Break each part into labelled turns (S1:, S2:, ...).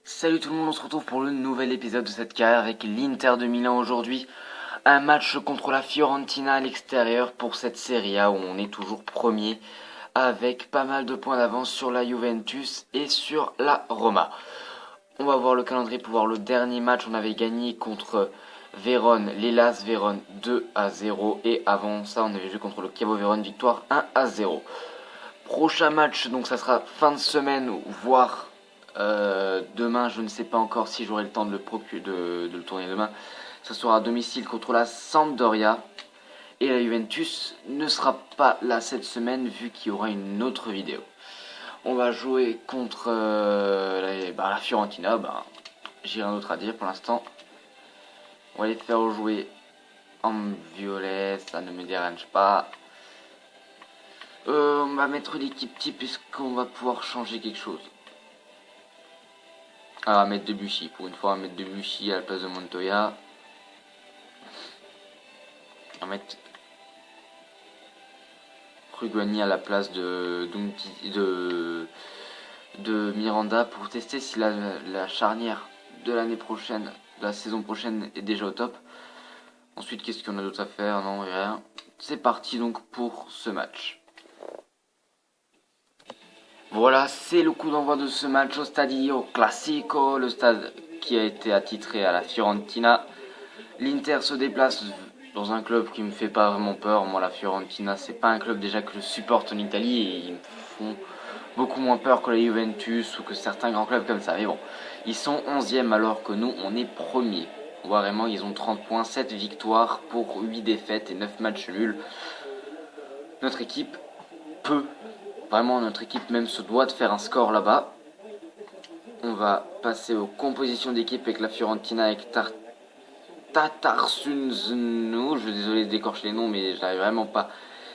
S1: Salut tout le monde, on se retrouve pour le nouvel épisode de cette carrière avec l'Inter de Milan aujourd'hui. Un match contre la Fiorentina à l'extérieur pour cette Serie A où on est toujours premier avec pas mal de points d'avance sur la Juventus et sur la Roma. On va voir le calendrier pour voir le dernier match. On avait gagné contre Vérone, l'Hellas Vérone 2-0 et avant ça on avait joué contre le Chievo Vérone, victoire 1-0. Prochain match, donc ça sera fin de semaine, voire demain. Je ne sais pas encore si j'aurai le temps de le tourner demain. Ça sera à domicile contre la Sampdoria. Et la Juventus ne sera pas là cette semaine vu qu'il y aura une autre vidéo. On va jouer contre la Fiorentina. J'ai rien d'autre à dire pour l'instant. On va les faire jouer en violet, ça ne me dérange pas. On va mettre l'équipe type. Est-ce qu'on va pouvoir changer quelque chose? On va mettre Debuchy. Pour une fois, on va mettre Debuchy à la place de Montoya. On va mettre Rugani à la place de Miranda pour tester si la charnière de l'année prochaine, de la saison prochaine est déjà au top. Ensuite, qu'est-ce qu'on a d'autre à faire? Non, rien. C'est parti donc pour ce match. Voilà, c'est le coup d'envoi de ce match au Stadio Classico, le stade qui a été attitré à la Fiorentina. L'Inter se déplace dans un club qui me fait pas vraiment peur. Moi, la Fiorentina, c'est pas un club déjà que je supporte en Italie et ils me font beaucoup moins peur que la Juventus ou que certains grands clubs comme ça. Mais bon, ils sont 11e alors que nous, on est premier. Vraiment, ils ont 30 points, 7 victoires pour 8 défaites et 9 matchs nuls. Notre équipe peut, vraiment notre équipe même se doit de faire un score là-bas. On va passer aux compositions d'équipe avec la Fiorentina avec Tatarsunzunu, je suis désolé de décorcher les noms, mais j'arrive vraiment pas.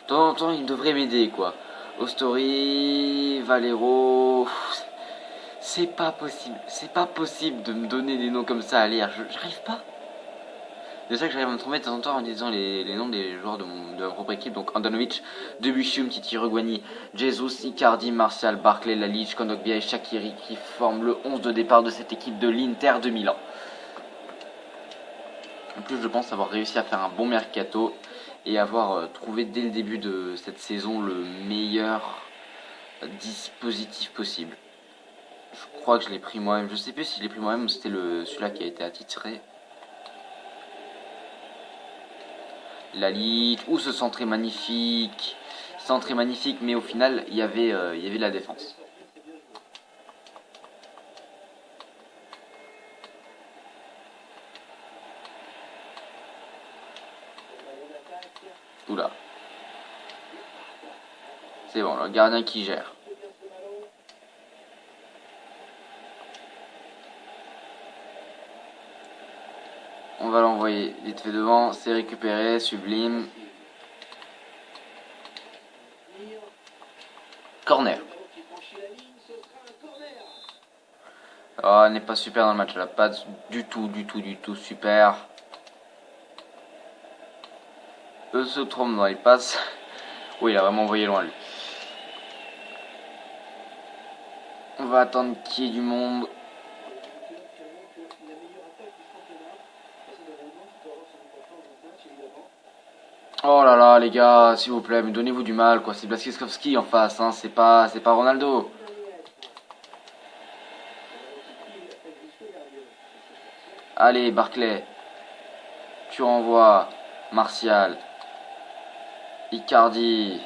S1: De temps en temps, il devrait m'aider, quoi. Ostori, Valero. C'est pas possible de me donner des noms comme ça à lire. J'arrive pas. C'est ça que j'arrive à me tromper de temps en temps en disant les noms des joueurs de ma propre équipe. Donc Andanovic, Debuchy, Titi, Reguani, Jesus, Icardi, Martial, Barclay, Lalic, Kondogbia et Shaqiri qui forment le 11 de départ de cette équipe de l'Inter de Milan. En plus, je pense avoir réussi à faire un bon mercato et avoir trouvé dès le début de cette saison le meilleur dispositif possible. Je crois que je l'ai pris moi-même. Je sais plus si je l'ai pris moi-même ou c'était celui-là qui a été attitré. Lalit, ce centre est magnifique. Centre est magnifique, mais au final, il y avait la défense. Oula. C'est bon, le gardien qui gère. On va l'envoyer vite fait devant, c'est récupéré, sublime. Corner. Oh, elle n'est pas super dans le match là, pas du tout super. Eux se trompent dans les passes. Oui, il a vraiment envoyé loin lui. On va attendre qu'il y ait du monde. Oh là là les gars, s'il vous plaît, mais donnez-vous du mal quoi, c'est Blaskowski en face, hein, c'est pas Ronaldo. Allez Barclay, tu renvoies, Martial, Icardi,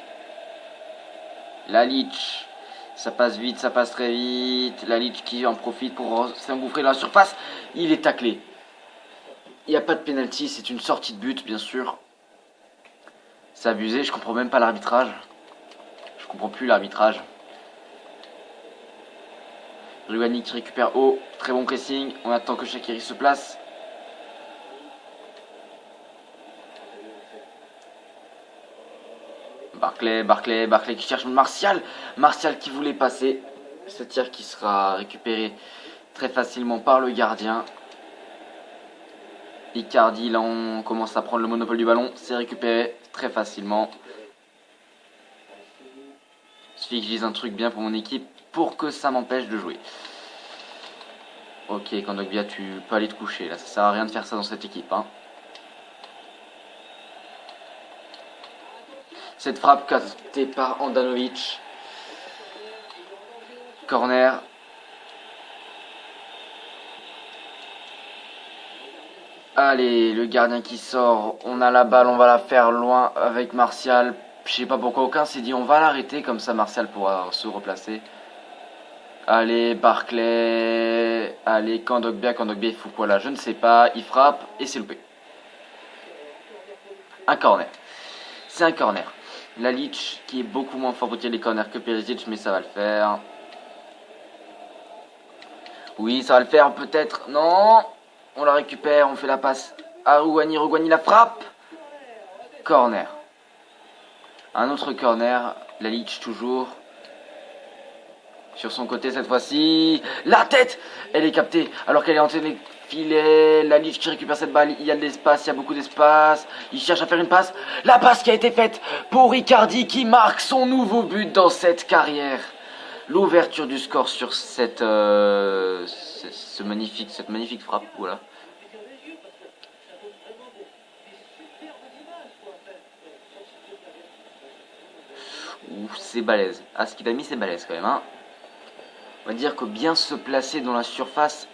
S1: Lalic, ça passe vite, ça passe très vite, Lalic qui en profite pour s'engouffrer dans la surface, il est taclé. Il n'y a pas de penalty, c'est une sortie de but bien sûr. C'est abusé, je comprends même pas l'arbitrage. Je comprends plus l'arbitrage. Rugani qui récupère haut, très bon pressing. On attend que Shaqiri se place. Barclay qui cherche Martial. Martial qui voulait passer. Ce tir qui sera récupéré très facilement par le gardien. Icardi, là on commence à prendre le monopole du ballon. C'est récupéré très facilement. Il suffit que je dise un truc bien pour mon équipe pour que ça m'empêche de jouer. Ok, Kondogbia, tu peux aller te coucher. Là, ça sert à rien de faire ça dans cette équipe. Hein. Cette frappe captée par Andanovic. Corner. Allez, le gardien qui sort. On a la balle, on va la faire loin avec Martial. Je sais pas pourquoi aucun s'est dit on va l'arrêter. Comme ça, Martial pourra se replacer. Allez, Barclay. Allez, Kondogbia, il faut quoi là? Je ne sais pas. Il frappe et c'est loupé. Un corner. C'est un corner. Lalic qui est beaucoup moins fort pour tirer les corners que Perisic, mais ça va le faire. Oui, ça va le faire peut-être. Non. On la récupère, on fait la passe à Rougani. Rougani la frappe. Corner. Un autre corner. Lalic toujours. Sur son côté cette fois-ci. La tête. Elle est captée alors qu'elle est entrée dans les filets. Lalic qui récupère cette balle. Il y a de l'espace, il y a beaucoup d'espace. Il cherche à faire une passe. La passe qui a été faite pour Icardi qui marque son nouveau but dans cette carrière. L'ouverture du score sur cette magnifique frappe. Voilà. Ouh, c'est balèze. Ah, ce qu'il a mis, c'est balèze quand même. Hein. On va dire que bien se placer dans la surface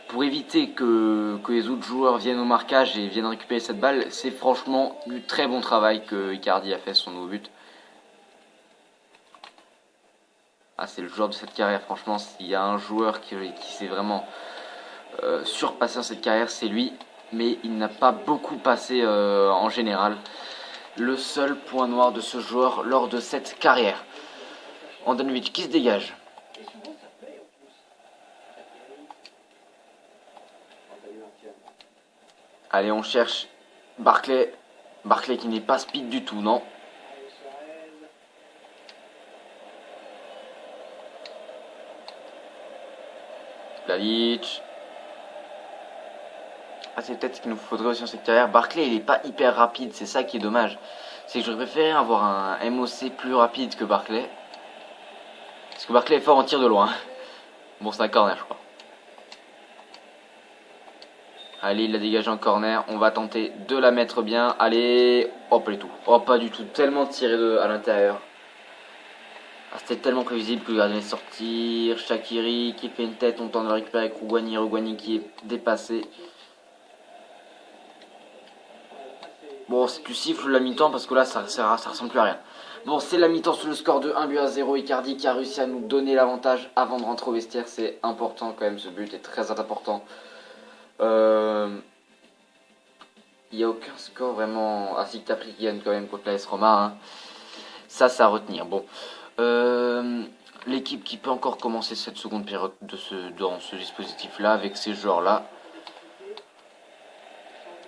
S1: pour éviter que les autres joueurs viennent au marquage et viennent récupérer cette balle, c'est franchement du très bon travail que Icardi a fait son nouveau but. Ah, c'est le joueur de cette carrière, franchement, s'il y a un joueur qui s'est vraiment surpassé dans cette carrière, c'est lui. Mais il n'a pas beaucoup passé en général. Le seul point noir de ce joueur lors de cette carrière. Andanovic qui se dégage. Allez, on cherche Barclay. Barclay qui n'est pas speed du tout, non. Lalic. Ah, c'est peut-être ce qu'il nous faudrait aussi dans cette carrière. Barclay, il n'est pas hyper rapide, c'est ça qui est dommage. C'est que j'aurais préféré avoir un MOC plus rapide que Barclay. Parce que Barclay est fort en tir de loin. Bon, c'est un corner, je crois. Allez, il l'a dégagé en corner. On va tenter de la mettre bien. Allez. Oh, pas du tout. Oh, pas du tout. Tellement tiré à l'intérieur. Ah, c'était tellement prévisible que le gardien est sortir. Shaqiri qui fait une tête. On tente de la récupérer avec Rougani. Rougani qui est dépassé. Bon, tu siffles la mi-temps parce que là, ça ressemble plus à rien. Bon, c'est la mi-temps sous le score de 1-0. Icardi qui a réussi à nous donner l'avantage avant de rentrer au vestiaire. C'est important quand même. Ce but est très important. Il n'y a aucun score vraiment ainsi que t'as pris qui gagne quand même contre l'AS Roma. Hein. Ça à retenir. Bon, l'équipe qui peut encore commencer cette seconde période dans ce dispositif-là avec ces joueurs-là.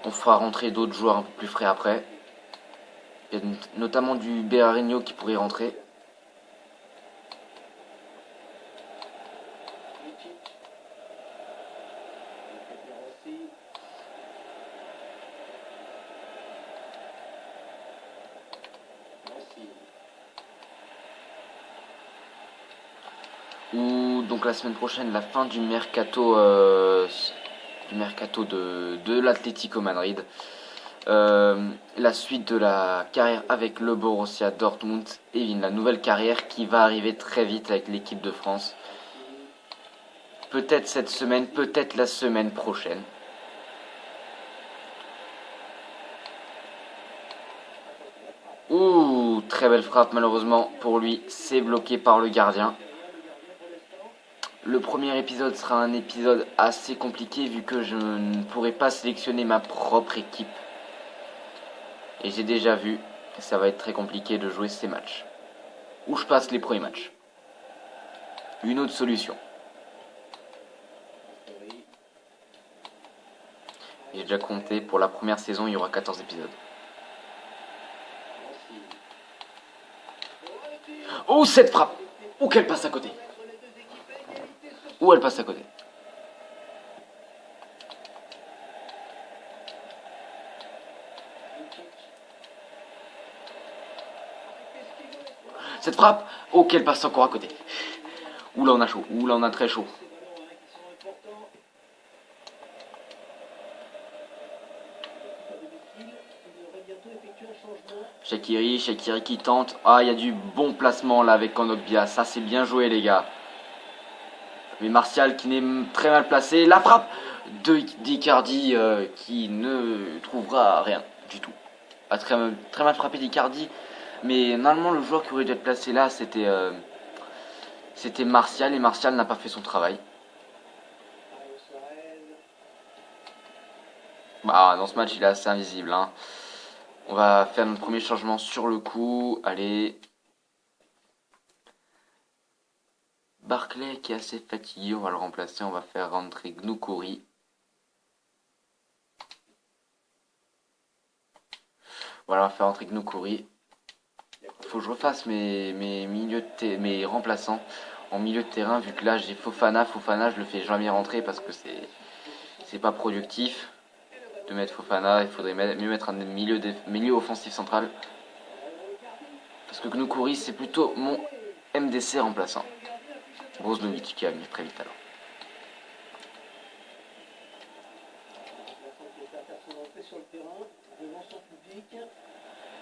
S1: On fera rentrer d'autres joueurs un peu plus frais après. Il y a notamment du Berarino qui pourrait rentrer. Ou donc la semaine prochaine, la fin du mercato de l'Atlético Madrid. La suite de la carrière avec le Borussia Dortmund et la nouvelle carrière qui va arriver très vite avec l'équipe de France. Peut-être cette semaine, peut-être la semaine prochaine. Ouh, très belle frappe malheureusement pour lui, c'est bloqué par le gardien. Le premier épisode sera un épisode assez compliqué vu que je ne pourrai pas sélectionner ma propre équipe. Et j'ai déjà vu que ça va être très compliqué de jouer ces matchs. Où je passe les premiers matchs. Une autre solution. J'ai déjà compté, pour la première saison, il y aura 14 épisodes. Oh, cette frappe! Ou qu'elle passe à côté. Ou elle passe à côté. Cette frappe, oh qu'elle passe encore à côté. Ouh là on a chaud, ouh là on a très chaud. Shaqiri qui tente. Ah, il y a du bon placement là avec Kondogbia. Ça, c'est bien joué, les gars. Mais Martial qui n'est très mal placé. La frappe d'Icardi qui ne trouvera rien du tout. Ah, très mal frappé d'Icardi. Mais normalement, le joueur qui aurait dû être placé là, c'était Martial. Et Martial n'a pas fait son travail. Bah, dans ce match, il est assez invisible. Hein. On va faire notre premier changement sur le coup. Allez. Barclay qui est assez fatigué, on va le remplacer. On va faire rentrer Gnoukuri. Voilà, on va faire rentrer Gnoukuri. Faut que je refasse mes remplaçants en milieu de terrain, vu que là j'ai Fofana. Fofana, je le fais jamais rentrer parce que c'est pas productif de mettre Fofana. Il faudrait mieux mettre un milieu offensif central. Parce que Gnoukuri, c'est plutôt mon MDC remplaçant. Broznovic qui va venir très vite alors.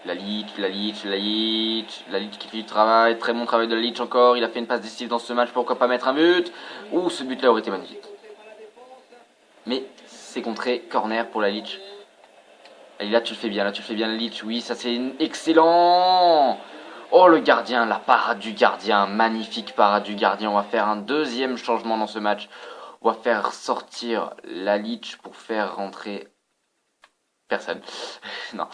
S1: La Lich qui fait du travail, très bon travail de la Lich encore. Il a fait une passe décisive dans ce match, pourquoi pas mettre un but. Ouh, ce but là aurait été magnifique. Mais c'est contré, corner pour la Lich. Allez, là tu le fais bien, la Lich. Oui, ça c'est excellent. Oh, le gardien, la parade du gardien, magnifique parade du gardien. On va faire un deuxième changement dans ce match. On va faire sortir la Lich pour faire rentrer personne. Non.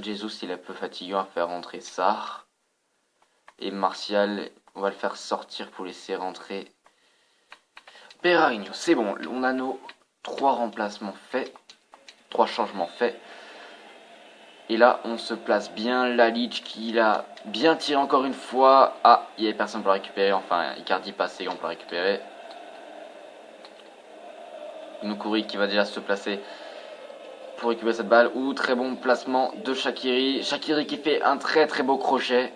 S1: Jesus, il est un peu fatigué, on va faire rentrer Sarr. Et Martial, on va le faire sortir pour laisser rentrer Berarino. C'est bon, on a nos 3 remplacements faits, 3 changements faits. Et là, on se place bien. Lalic qui l'a bien tiré encore une fois. Ah, il n'y avait personne pour le récupérer. Enfin, Icardi passé, on peut le récupérer. Nukuri qui va déjà se placer pour récupérer cette balle. Ouh, très bon placement de Shaqiri. Shaqiri qui fait un très beau crochet.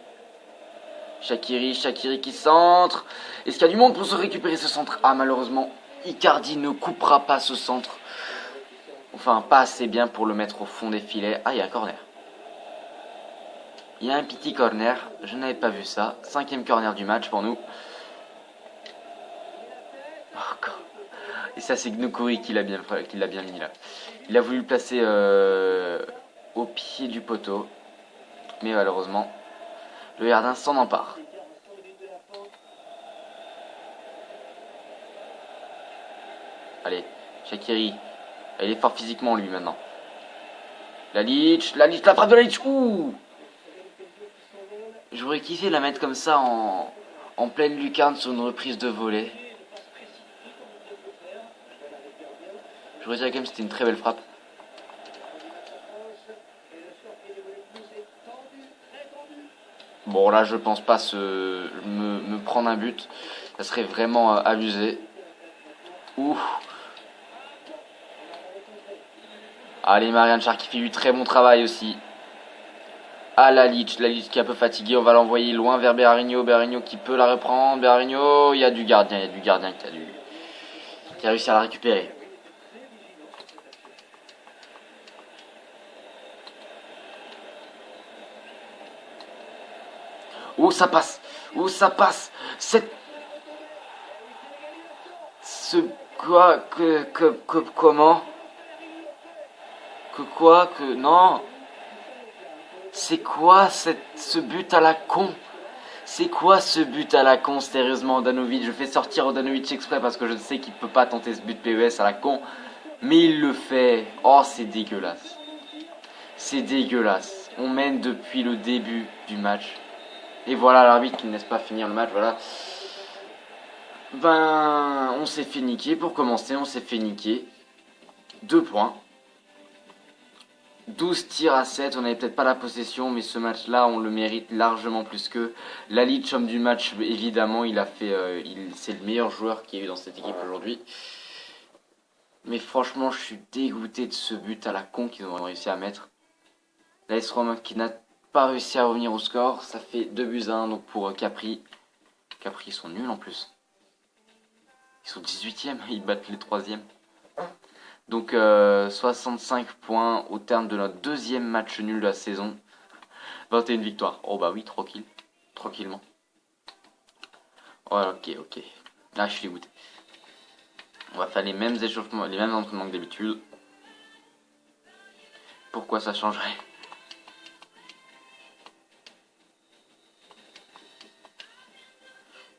S1: Shaqiri qui centre. Est-ce qu'il y a du monde pour se récupérer ce centre? Ah, malheureusement, Icardi ne coupera pas ce centre. Enfin, pas assez bien pour le mettre au fond des filets. Ah, il y a un corner. Il y a un petit corner. Je n'avais pas vu ça. 5e corner du match pour nous. Encore. Et ça, c'est Gnoukuri qui l'a bien mis là. Il a voulu le placer au pied du poteau. Mais malheureusement, le gardien s'en empare. Allez, Shaqiri. Il est fort physiquement lui maintenant. La frappe de la Lich. Ouh! J'aurais kiffé la mettre comme ça en pleine lucarne sur une reprise de volée. J'aurais dit quand même que c'était une très belle frappe. Bon là je pense pas me prendre un but. Ça serait vraiment abusé. Ouh. Allez, Marianne Char qui fait du très bon travail aussi. Ah, la Lich qui est un peu fatiguée, on va l'envoyer loin vers Berarino. Berarino qui peut la reprendre. Berarino, il y a du gardien qui a réussi à la récupérer. Où ça passe. Comment non. C'est quoi ce but à la con? C'est quoi ce but à la con, sérieusement, Odanovic? Je fais sortir Odanovic exprès parce que je sais qu'il peut pas tenter ce but PES à la con. Mais il le fait. Oh, c'est dégueulasse. C'est dégueulasse. On mène depuis le début du match. Et voilà l'arbitre qui ne laisse pas finir le match, voilà. Ben, on s'est fait niquer. Pour commencer, on s'est fait niquer. 2 points. 12 tirs à 7, on n'avait peut-être pas la possession, mais ce match-là, on le mérite largement plus qu'eux. Lalic, homme du match, évidemment, c'est le meilleur joueur qu'il y a eu dans cette équipe aujourd'hui. Mais franchement, je suis dégoûté de ce but à la con qu'ils ont réussi à mettre. L'AS Roma qui n'a pas réussi à revenir au score, ça fait 2-1 donc pour Capri. Capri, ils sont nuls en plus. Ils sont 18e, ils battent les 3e. Donc 65 points au terme de notre deuxième match nul de la saison. 21 victoires. Oh bah oui, tranquille. Tranquillement. Voilà, ok. Ah, je suis dégoûté. On va faire les mêmes échauffements, les mêmes entraînements que d'habitude. Pourquoi ça changerait?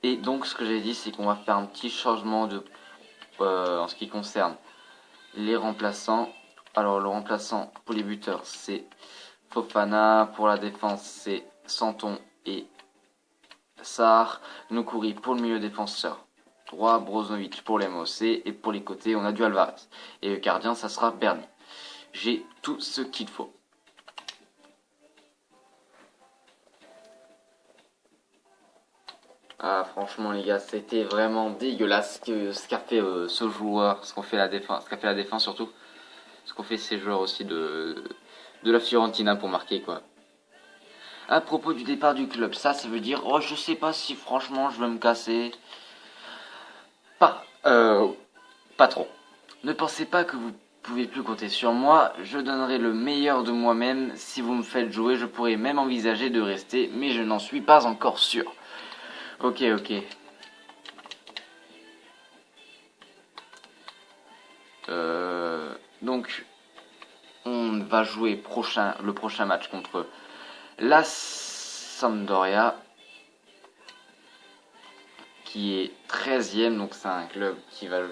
S1: Et donc ce que j'ai dit, c'est qu'on va faire un petit changement en ce qui concerne les remplaçants. Alors le remplaçant pour les buteurs, c'est Fofana. Pour la défense, c'est Santon et Sarr. Nukuri pour le milieu défenseur droit, Brozovic pour les MOC. Et pour les côtés, on a du Alvarez. Et le gardien, ça sera Bernie. J'ai tout ce qu'il faut. Ah, franchement les gars, c'était vraiment dégueulasse ce qu'a fait ce joueur, ce qu'a fait la défense surtout, ce qu'ont fait ces joueurs aussi de la Fiorentina pour marquer quoi. À propos du départ du club, ça veut dire, oh je sais pas si franchement je vais me casser. Pas, pas trop. Ne pensez pas que vous pouvez plus compter sur moi, je donnerai le meilleur de moi-même. Si vous me faites jouer, je pourrais même envisager de rester, mais je n'en suis pas encore sûr. Ok. Donc, on va jouer le prochain match contre la Sampdoria, qui est 13e, donc c'est un club qui va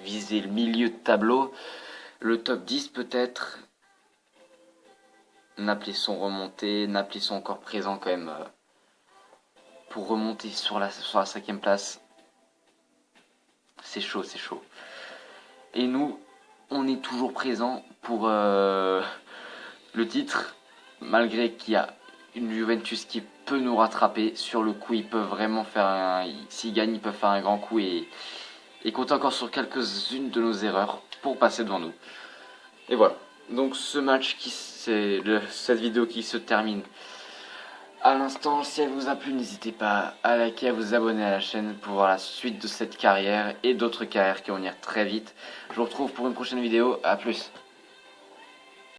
S1: viser le milieu de tableau, le top 10 peut-être. Naples sont remontés, Naples sont encore présents quand même pour remonter sur la 5e place. C'est chaud. Et nous, on est toujours présents pour le titre, malgré qu'il y a une Juventus qui peut nous rattraper. Sur le coup, ils peuvent vraiment s'ils gagnent, ils peuvent faire un grand coup et compter encore sur quelques-unes de nos erreurs pour passer devant nous. Et voilà. Donc ce match cette vidéo qui se termine à l'instant. Si elle vous a plu, n'hésitez pas à liker, à vous abonner à la chaîne pour voir la suite de cette carrière et d'autres carrières qui vont venir très vite. Je vous retrouve pour une prochaine vidéo. À plus.